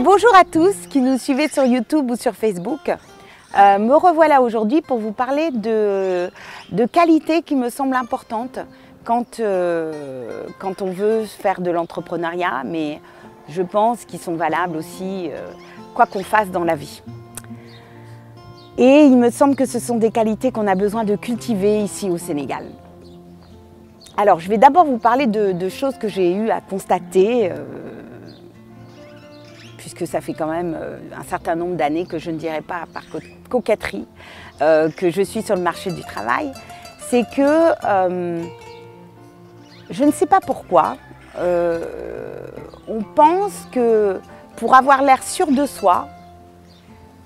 Bonjour à tous qui nous suivez sur YouTube ou sur Facebook. Me revoilà aujourd'hui pour vous parler de qualités qui me semblent importantes quand on veut faire de l'entrepreneuriat, mais je pense qu'ils sont valables aussi quoi qu'on fasse dans la vie. Et il me semble que ce sont des qualités qu'on a besoin de cultiver ici au Sénégal. Alors, je vais d'abord vous parler de choses que j'ai eu à constater, puisque ça fait quand même un certain nombre d'années que je ne dirais pas par coquetterie que je suis sur le marché du travail. C'est que je ne sais pas pourquoi, on pense que pour avoir l'air sûr de soi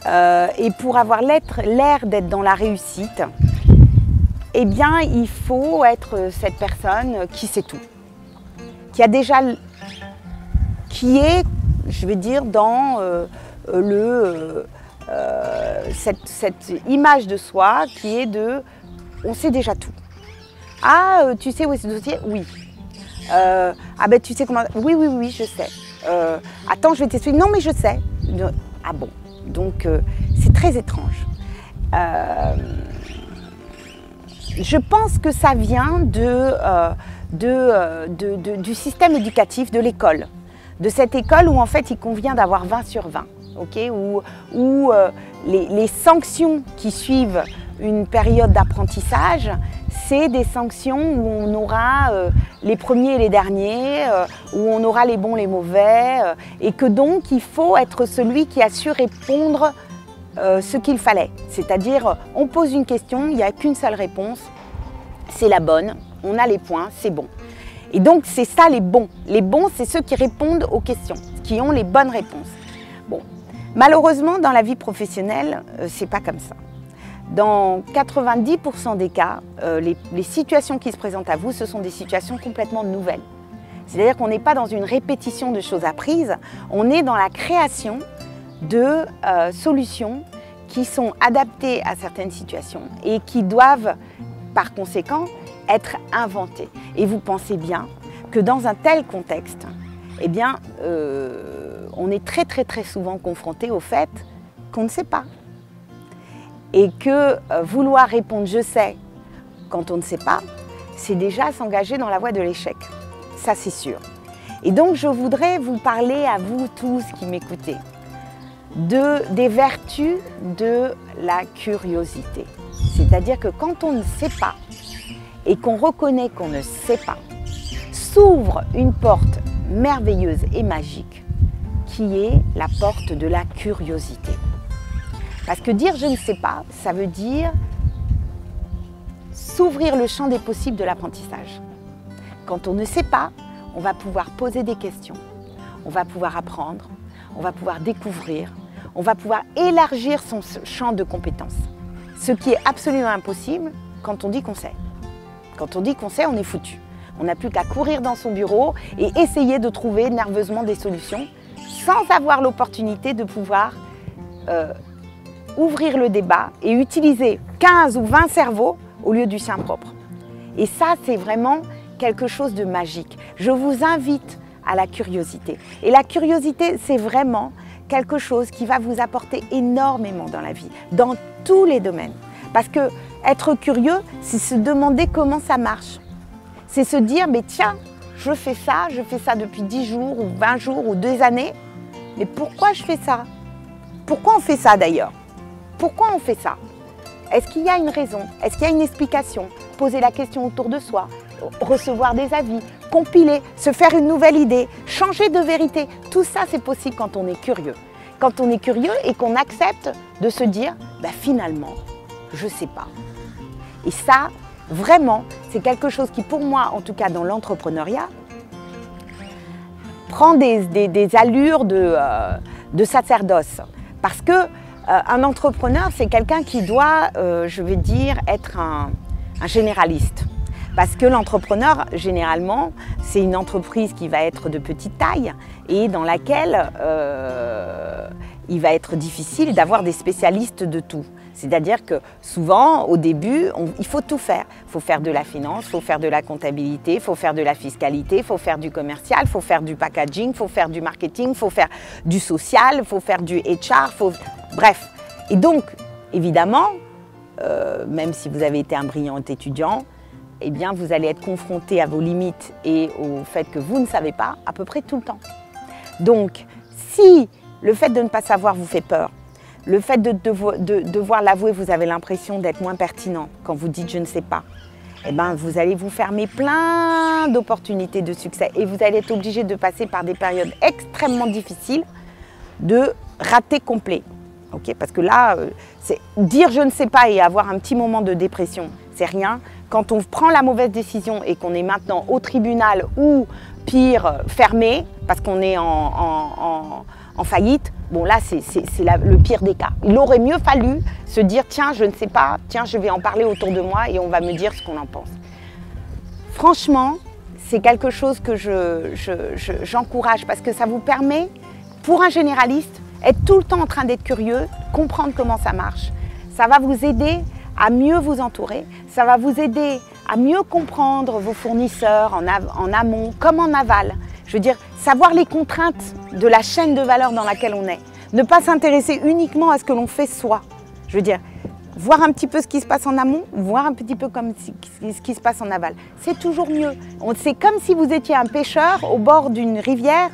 et pour avoir l'air d'être dans la réussite, eh bien, il faut être cette personne qui sait tout, qui a déjà, qui est, je vais dire, dans cette image de soi qui est de, on sait déjà tout. Ah, tu sais où est ce dossier? Oui. Ah ben tu sais comment? Oui, oui, oui, je sais. Attends, je vais t'expliquer. Non, mais je sais. Ah bon. Donc c'est très étrange. Je pense que ça vient du système éducatif, de l'école. De cette école où en fait il convient d'avoir 20 sur 20. Okay, où les sanctions qui suivent une période d'apprentissage, c'est des sanctions où on aura les premiers et les derniers, où on aura les bons, les mauvais, et que donc il faut être celui qui a su répondre ce qu'il fallait. C'est-à-dire, on pose une question, il n'y a qu'une seule réponse, c'est la bonne, on a les points, c'est bon. Et donc c'est ça les bons. Les bons, c'est ceux qui répondent aux questions, qui ont les bonnes réponses. Bon, malheureusement, dans la vie professionnelle, c'est pas comme ça. Dans 90% des cas, les situations qui se présentent à vous, ce sont des situations complètement nouvelles. C'est-à-dire qu'on n'est pas dans une répétition de choses apprises, on est dans la création de solutions qui sont adaptées à certaines situations et qui doivent, par conséquent, être inventées. Et vous pensez bien que dans un tel contexte, eh bien, on est très souvent confronté au fait qu'on ne sait pas. Et que vouloir répondre « je sais » quand on ne sait pas, c'est déjà s'engager dans la voie de l'échec. Ça, c'est sûr. Et donc, je voudrais vous parler à vous tous qui m'écoutez des vertus de la curiosité. C'est-à-dire que quand on ne sait pas et qu'on reconnaît qu'on ne sait pas, s'ouvre une porte merveilleuse et magique qui est la porte de la curiosité. Parce que dire « je ne sais pas », ça veut dire s'ouvrir le champ des possibles de l'apprentissage. Quand on ne sait pas, on va pouvoir poser des questions, on va pouvoir apprendre, on va pouvoir découvrir, on va pouvoir élargir son champ de compétences. Ce qui est absolument impossible quand on dit qu'on sait. Quand on dit qu'on sait, on est foutu. On n'a plus qu'à courir dans son bureau et essayer de trouver nerveusement des solutions sans avoir l'opportunité de pouvoir ouvrir le débat et utiliser 15 ou 20 cerveaux au lieu du sien propre. Et ça, c'est vraiment quelque chose de magique. Je vous invite à la curiosité. Et la curiosité, c'est vraiment quelque chose qui va vous apporter énormément dans la vie, dans tous les domaines. Parce que être curieux, c'est se demander comment ça marche. C'est se dire, mais tiens, je fais ça depuis 10 jours ou 20 jours ou 2 années, mais pourquoi je fais ça? Pourquoi on fait ça d'ailleurs? Pourquoi on fait ça? Est-ce qu'il y a une raison? Est-ce qu'il y a une explication? Poser la question autour de soi, recevoir des avis, compiler, se faire une nouvelle idée, changer de vérité. Tout ça, c'est possible quand on est curieux. Quand on est curieux et qu'on accepte de se dire, bah, finalement, je ne sais pas. Et ça, vraiment, c'est quelque chose qui, pour moi, en tout cas dans l'entrepreneuriat, prend des allures de sacerdoce. Parce que un entrepreneur, c'est quelqu'un qui doit, je vais dire, être un généraliste. Parce que l'entrepreneur, généralement, c'est une entreprise qui va être de petite taille et dans laquelle il va être difficile d'avoir des spécialistes de tout. C'est-à-dire que souvent, au début, il faut tout faire. Il faut faire de la finance, il faut faire de la comptabilité, il faut faire de la fiscalité, il faut faire du commercial, il faut faire du packaging, il faut faire du marketing, il faut faire du social, il faut faire du HR, bref. Et donc, évidemment, même si vous avez été un brillant étudiant, eh bien, vous allez être confronté à vos limites et au fait que vous ne savez pas à peu près tout le temps. Donc, si le fait de ne pas savoir vous fait peur, le fait de devoir l'avouer, vous avez l'impression d'être moins pertinent quand vous dites « je ne sais pas », eh ben, vous allez vous fermer plein d'opportunités de succès et vous allez être obligé de passer par des périodes extrêmement difficiles de raté complet. Okay, parce que là, dire « je ne sais pas » et avoir un petit moment de dépression, c'est rien. Quand on prend la mauvaise décision et qu'on est maintenant au tribunal ou pire, fermé, parce qu'on est en faillite, bon là c'est le pire des cas. Il aurait mieux fallu se dire « tiens, je ne sais pas, tiens, je vais en parler autour de moi et on va me dire ce qu'on en pense ». Franchement, c'est quelque chose que j'encourage parce que ça vous permet, pour un généraliste, être tout le temps en train d'être curieux, comprendre comment ça marche. Ça va vous aider à mieux vous entourer, ça va vous aider à mieux comprendre vos fournisseurs en amont comme en aval. Je veux dire, savoir les contraintes de la chaîne de valeur dans laquelle on est. Ne pas s'intéresser uniquement à ce que l'on fait soi. Je veux dire, voir un petit peu ce qui se passe en amont, voir un petit peu comme ce qui se passe en aval. C'est toujours mieux. C'est comme si vous étiez un pêcheur au bord d'une rivière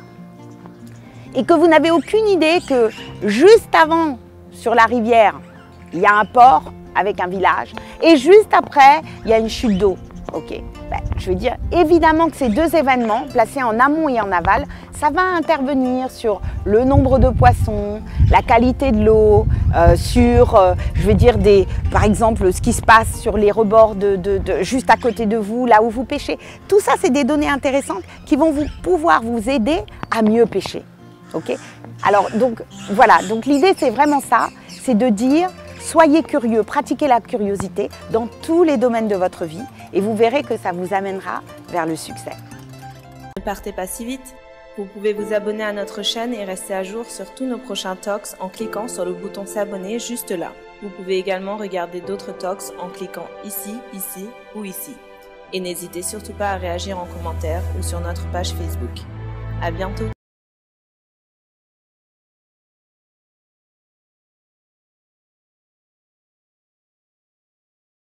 et que vous n'avez aucune idée que juste avant, sur la rivière, il y a un port avec un village et juste après, il y a une chute d'eau. Ok, je veux dire, évidemment que ces deux événements, placés en amont et en aval, ça va intervenir sur le nombre de poissons, la qualité de l'eau, je veux dire, par exemple, ce qui se passe sur les rebords juste à côté de vous, là où vous pêchez. Tout ça, c'est des données intéressantes qui vont pouvoir vous aider à mieux pêcher. Ok. Alors, donc, voilà, donc l'idée, c'est vraiment ça, c'est de dire, soyez curieux, pratiquez la curiosité dans tous les domaines de votre vie et vous verrez que ça vous amènera vers le succès. Ne partez pas si vite. Vous pouvez vous abonner à notre chaîne et rester à jour sur tous nos prochains talks en cliquant sur le bouton s'abonner juste là. Vous pouvez également regarder d'autres talks en cliquant ici, ici ou ici. Et n'hésitez surtout pas à réagir en commentaire ou sur notre page Facebook. À bientôt!